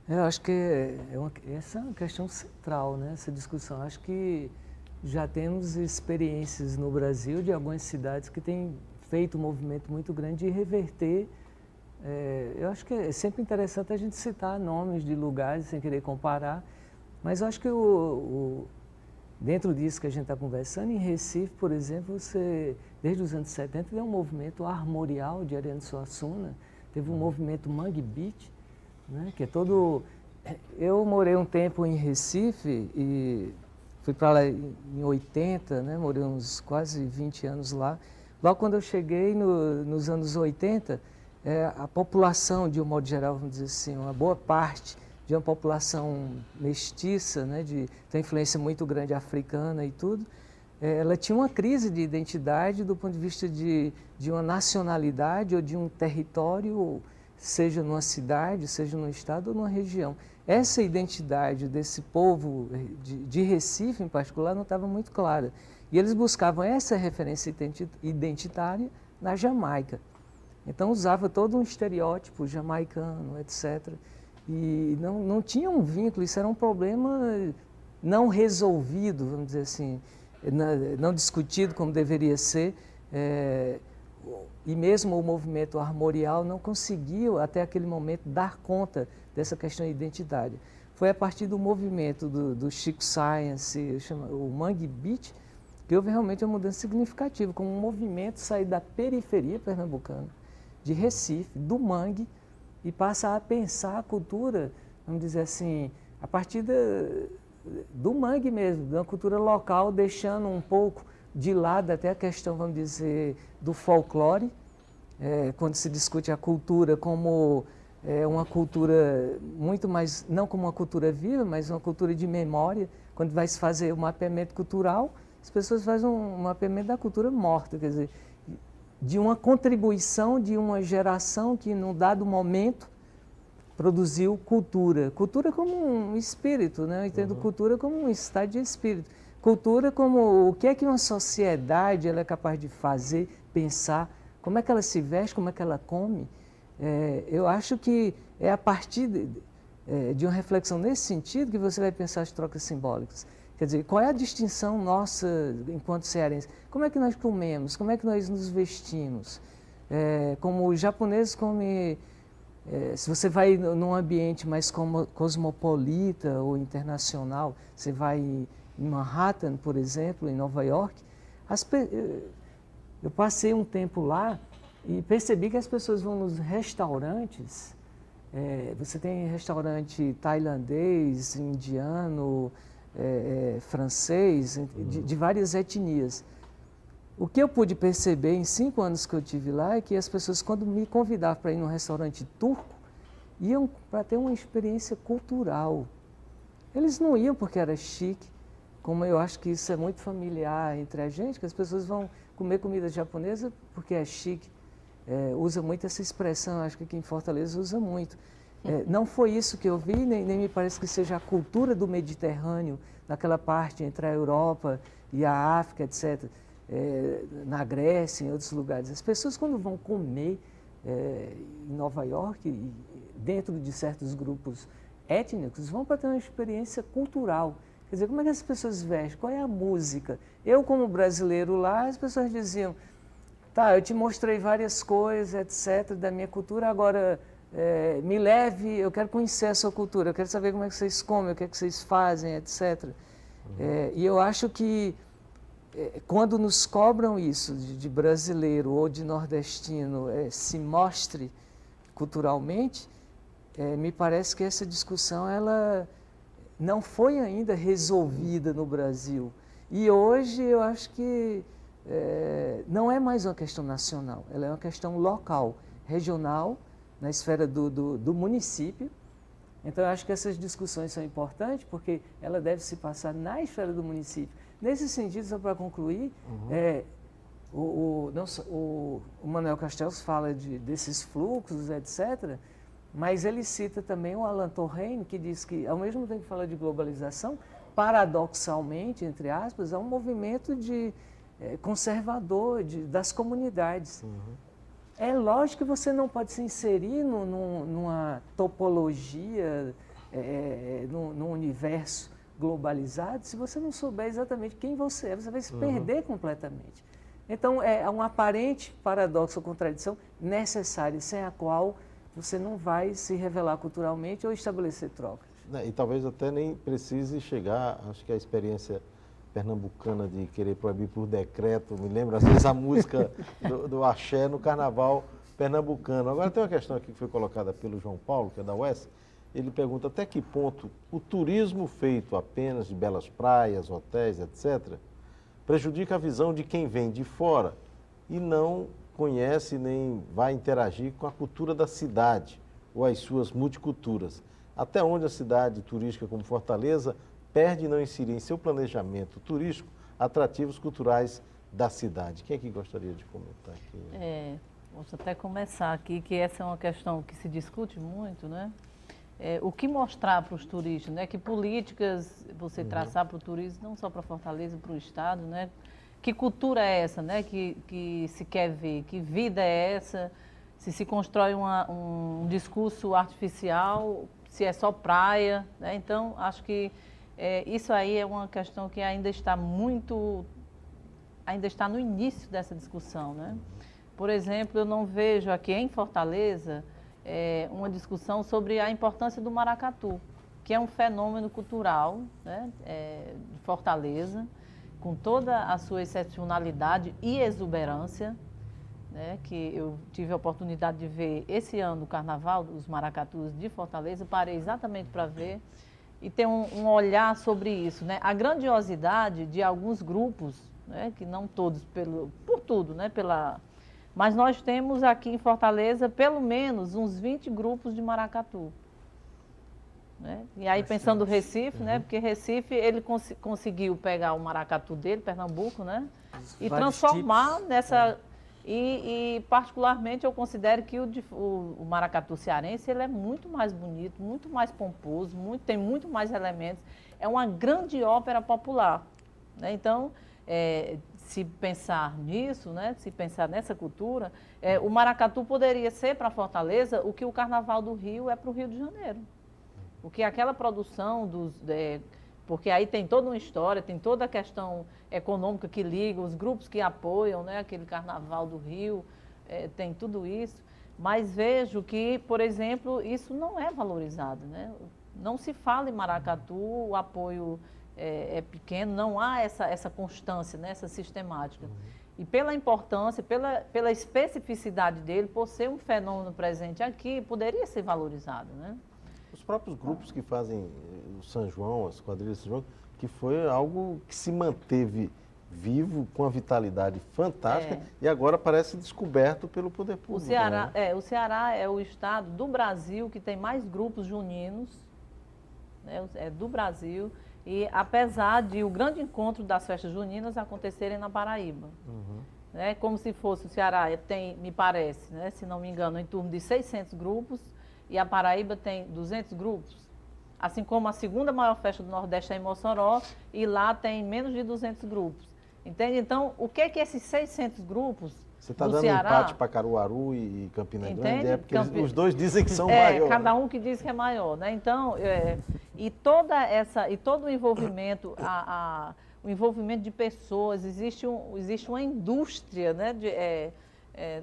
Eu acho que essa é uma questão central, né? Essa discussão. Acho que já temos experiências no Brasil de algumas cidades que têm feito um movimento muito grande de reverter. Eu acho que é sempre interessante a gente citar nomes de lugares sem querer comparar, mas eu acho que dentro disso que a gente está conversando, em Recife, por exemplo, desde os anos 70, tem um movimento armorial de Ariano Suassuna, teve um movimento Mangue Beat, né, que é todo... Eu morei um tempo em Recife e fui para lá em 80, né, morei uns quase 20 anos lá. Logo quando eu cheguei nos anos 80, a população, de um modo geral, vamos dizer assim, uma boa parte de uma população mestiça, né, tem influência muito grande africana e tudo, ela tinha uma crise de identidade do ponto de vista de uma nacionalidade ou de um território, seja numa cidade, seja num estado ou numa região. Essa identidade desse povo de Recife, em particular, não estava muito clara. E eles buscavam essa referência identitária na Jamaica. Então usava todo um estereótipo jamaicano, etc. E não tinha um vínculo, isso era um problema não resolvido, vamos dizer assim, não discutido como deveria ser. E mesmo o movimento armorial não conseguiu, até aquele momento, dar conta dessa questão identitária. Foi a partir do movimento do Chico Science, o Mangue Beat, que houve realmente uma mudança significativa, como um movimento sair da periferia pernambucana, de Recife, do mangue, e passa a pensar a cultura, vamos dizer assim, a partir do mangue mesmo, da cultura local, deixando um pouco de lado até a questão, vamos dizer, do folclore, quando se discute a cultura como uma cultura muito mais, não como uma cultura viva, mas uma cultura de memória. Quando vai se fazer o mapeamento cultural, as pessoas fazem um mapeamento da cultura morta, quer dizer, de uma contribuição de uma geração que, num dado momento, produziu cultura. Cultura como um espírito, né? Eu entendo cultura como um estado de espírito. Cultura como o que é que uma sociedade ela é capaz de fazer, pensar, como é que ela se veste, como é que ela come. Eu acho que é a partir de uma reflexão nesse sentido que você vai pensar as trocas simbólicas. Quer dizer, qual é a distinção nossa enquanto cearenses? Como é que nós comemos? Como é que nós nos vestimos? Como os japoneses comem... se você vai num ambiente mais cosmopolita ou internacional, você vai em Manhattan, por exemplo, em Nova York, eu passei um tempo lá e percebi que as pessoas vão nos restaurantes, você tem restaurante tailandês, indiano, francês, de várias etnias. O que eu pude perceber em 5 anos que eu tive lá é que as pessoas, quando me convidavam para ir num restaurante turco, iam para ter uma experiência cultural. Eles não iam porque era chique, como eu acho que isso é muito familiar entre a gente, que as pessoas vão comer comida japonesa porque é chique. Usa muito essa expressão, acho que aqui em Fortaleza usa muito. Não foi isso que eu vi, nem me parece que seja a cultura do Mediterrâneo, naquela parte entre a Europa e a África, etc., na Grécia, em outros lugares. As pessoas, quando vão comer em Nova York, dentro de certos grupos étnicos, vão para ter uma experiência cultural. Quer dizer, como é que as pessoas vestem? Qual é a música? Eu, como brasileiro lá, as pessoas diziam, tá, eu te mostrei várias coisas, etc., da minha cultura, agora me leve, eu quero conhecer a sua cultura, eu quero saber como é que vocês comem, o que é que vocês fazem, etc. E eu acho que quando nos cobram isso de brasileiro ou de nordestino, se mostre culturalmente, me parece que essa discussão ela não foi ainda resolvida no Brasil. E hoje eu acho que não é mais uma questão nacional, ela é uma questão local, regional, na esfera do município. Então eu acho que essas discussões são importantes porque ela deve se passar na esfera do município. Nesse sentido, só para concluir, o Manuel Castells fala desses fluxos, etc., mas ele cita também o Alain Touraine, que diz que, ao mesmo tempo que fala de globalização, paradoxalmente, entre aspas, há um movimento conservador das comunidades. É lógico que você não pode se inserir numa topologia num universo globalizado, se você não souber exatamente quem você é, você vai se perder completamente. Então, é um aparente paradoxo ou contradição necessária, sem a qual você não vai se revelar culturalmente ou estabelecer trocas. E talvez até nem precise chegar, acho que a experiência pernambucana de querer proibir por decreto, me lembra às vezes a música do axé no carnaval pernambucano. Agora tem uma questão aqui que foi colocada pelo João Paulo, que é da UES, ele pergunta até que ponto o turismo feito apenas de belas praias, hotéis, etc., prejudica a visão de quem vem de fora e não conhece nem vai interagir com a cultura da cidade ou as suas multiculturas. Até onde a cidade turística como Fortaleza perde não inserir em seu planejamento turístico atrativos culturais da cidade. Quem é que gostaria de comentar aqui? Posso até começar aqui, que essa é uma questão que se discute muito, né? O que mostrar para os turistas, né? Que políticas você traçar para o turismo, não só para Fortaleza, para o Estado, né? Que cultura é essa, né? Que se quer ver, que vida é essa, se constrói um discurso artificial, se é só praia, né? Então, acho que isso aí é uma questão que ainda está no início dessa discussão, né? Por exemplo, eu não vejo aqui em Fortaleza uma discussão sobre a importância do maracatu, que é um fenômeno cultural, né, de Fortaleza, com toda a sua excepcionalidade e exuberância, né, que eu tive a oportunidade de ver esse ano o Carnaval dos Maracatus de Fortaleza, parei exatamente para ver e ter um olhar sobre isso, né, a grandiosidade de alguns grupos, né, que não todos por tudo, né, mas nós temos aqui em Fortaleza pelo menos uns 20 grupos de maracatu. Né? E aí pensando no Recife, né? Porque Recife ele conseguiu pegar o maracatu dele, Pernambuco, né? E transformar nessa... E particularmente eu considero que o maracatu cearense ele é muito mais bonito, muito mais pomposo, tem muito mais elementos. É uma grande ópera popular. Né? Então, se pensar nisso, né, se pensar nessa cultura, o maracatu poderia ser para Fortaleza o que o Carnaval do Rio é para o Rio de Janeiro. Porque aquela produção porque aí tem toda uma história, tem toda a questão econômica que liga, os grupos que apoiam, né, aquele Carnaval do Rio, tem tudo isso. Mas vejo que, por exemplo, isso não é valorizado. Né? Não se fala em maracatu, o apoio é pequeno, não há essa constância, né, essa sistemática. E pela importância, pela especificidade dele, por ser um fenômeno presente aqui, poderia ser valorizado. Né? Os próprios grupos que fazem o São João, as quadrilhas de São João, que foi algo que se manteve vivo, com uma vitalidade fantástica, e agora parece descoberto pelo poder público. O Ceará é o estado do Brasil que tem mais grupos juninos, né, do Brasil, e apesar de o grande encontro das festas juninas acontecerem na Paraíba. Né, como se fosse o Ceará, me parece, né, se não me engano, em torno de 600 grupos, e a Paraíba tem 200 grupos. Assim como a segunda maior festa do Nordeste é em Mossoró, e lá tem menos de 200 grupos. Entende? Então, o que esses 600 grupos Você está dando Ceará, um empate para Caruaru e Campina Grande, porque os dois dizem que são maiores. Cada um que diz que é maior, né? Então, e todo o envolvimento, o envolvimento de pessoas, existe uma indústria, né?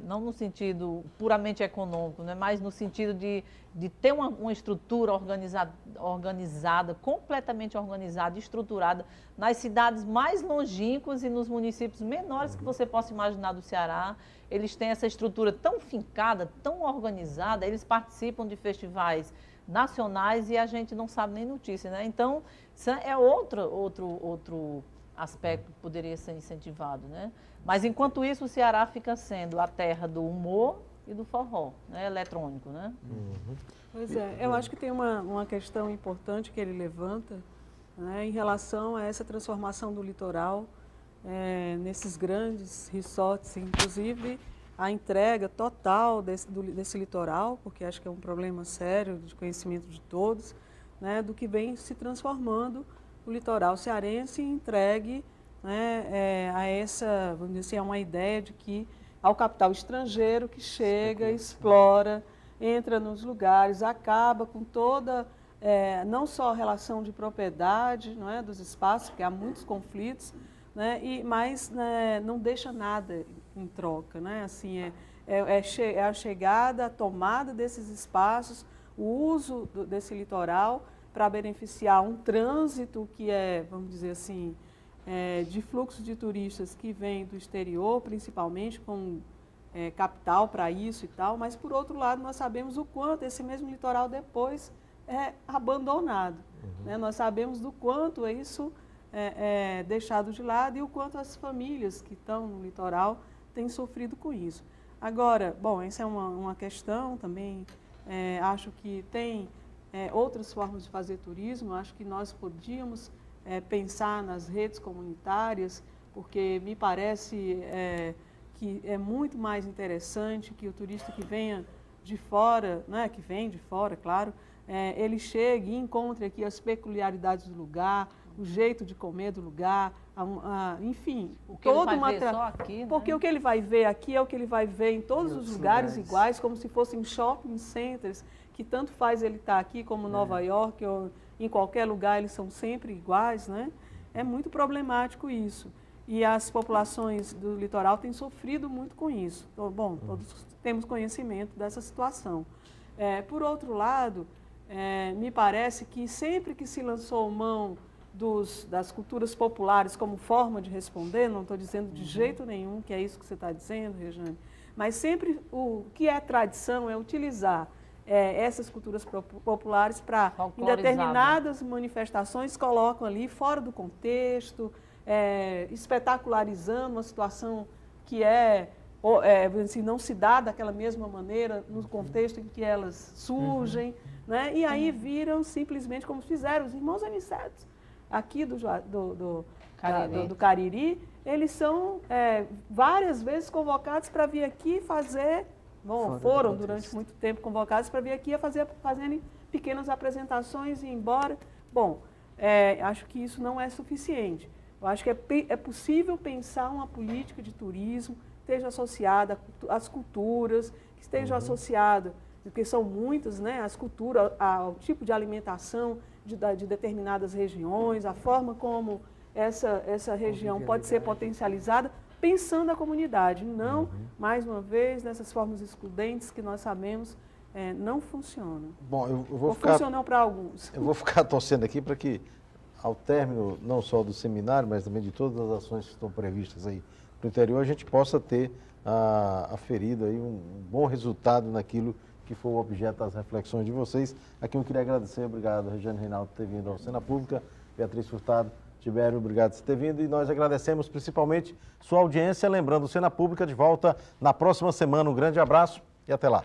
Não no sentido puramente econômico, né? Mas no sentido de ter uma estrutura organizada, completamente organizada, estruturada, nas cidades mais longínquas e nos municípios menores que você possa imaginar do Ceará. Eles têm essa estrutura tão fincada, tão organizada, eles participam de festivais nacionais e a gente não sabe nem notícia, né? Então, é outro aspecto que poderia ser incentivado, né? Mas, enquanto isso, o Ceará fica sendo a terra do humor e do forró, né, eletrônico, né? Pois é, eu acho que tem uma questão importante que ele levanta, né, em relação a essa transformação do litoral, nesses grandes resorts, inclusive a entrega total desse litoral, porque acho que é um problema sério de conhecimento de todos, né, do que vem se transformando o litoral cearense entregue, né, a essa, vamos dizer assim, a uma ideia de que ao capital estrangeiro que chega, explora, entra nos lugares, acaba com toda não só a relação de propriedade, não é, dos espaços, porque há muitos conflitos, né, mas né, não deixa nada em troca, né? Assim, é a chegada, a tomada desses espaços, o uso desse litoral para beneficiar um trânsito que vamos dizer assim, de fluxo de turistas que vêm do exterior, principalmente com capital para isso e tal, mas por outro lado nós sabemos o quanto esse mesmo litoral depois é abandonado, né? Nós sabemos do quanto isso é deixado de lado e o quanto as famílias que estão no litoral têm sofrido com isso. Agora, bom, essa é uma questão também, acho que tem outras formas de fazer turismo, acho que nós podíamos pensar nas redes comunitárias, porque me parece que é muito mais interessante que o turista que venha de fora, né, que vem de fora, claro, ele chegue e encontre aqui as peculiaridades do lugar, o jeito de comer do lugar, enfim, o que ele vai ver só aqui, né? Porque o que ele vai ver aqui é o que ele vai ver em todos os lugares iguais, como se fossem shopping centers, que tanto faz ele estar aqui como Nova York ou em qualquer lugar, eles são sempre iguais, né? É muito problemático isso. E as populações do litoral têm sofrido muito com isso. Então, bom, todos temos conhecimento dessa situação. Por outro lado, me parece que sempre que se lançou mão das culturas populares como forma de responder, não estou dizendo de jeito nenhum que é isso que você está dizendo, Rejane, mas sempre o que é tradição é utilizar essas culturas populares para, em determinadas manifestações, colocam ali fora do contexto, espetacularizando uma situação que assim, não se dá daquela mesma maneira no contexto em que elas surgem, né? E aí viram simplesmente como fizeram os irmãos Anicetos aqui do Cariri, eles são várias vezes convocados para vir aqui fazer, foram durante muito tempo convocados para vir aqui fazerem pequenas apresentações e ir embora. Bom, acho que isso não é suficiente. Eu acho que é possível pensar uma política de turismo que esteja associada às culturas, que esteja associada, porque são muitas, né, as culturas, ao tipo de alimentação de determinadas regiões, a forma como essa região pode ser potencializada, pensando a comunidade, não, mais uma vez, nessas formas excludentes que nós sabemos não funcionam. Bom, eu vou ficar... funcionam para alguns. Eu vou ficar torcendo aqui para que, ao término não só do seminário, mas também de todas as ações que estão previstas aí no interior, a gente possa ter aferido aí um bom resultado naquilo que foi o objeto das reflexões de vocês. Aqui eu queria agradecer, obrigado, Rejane Reinaldo, por ter vindo ao Cena Pública, Beatriz Furtado, Tibério, obrigado por ter vindo, e nós agradecemos principalmente sua audiência, lembrando o Cena Pública de volta na próxima semana. Um grande abraço e até lá.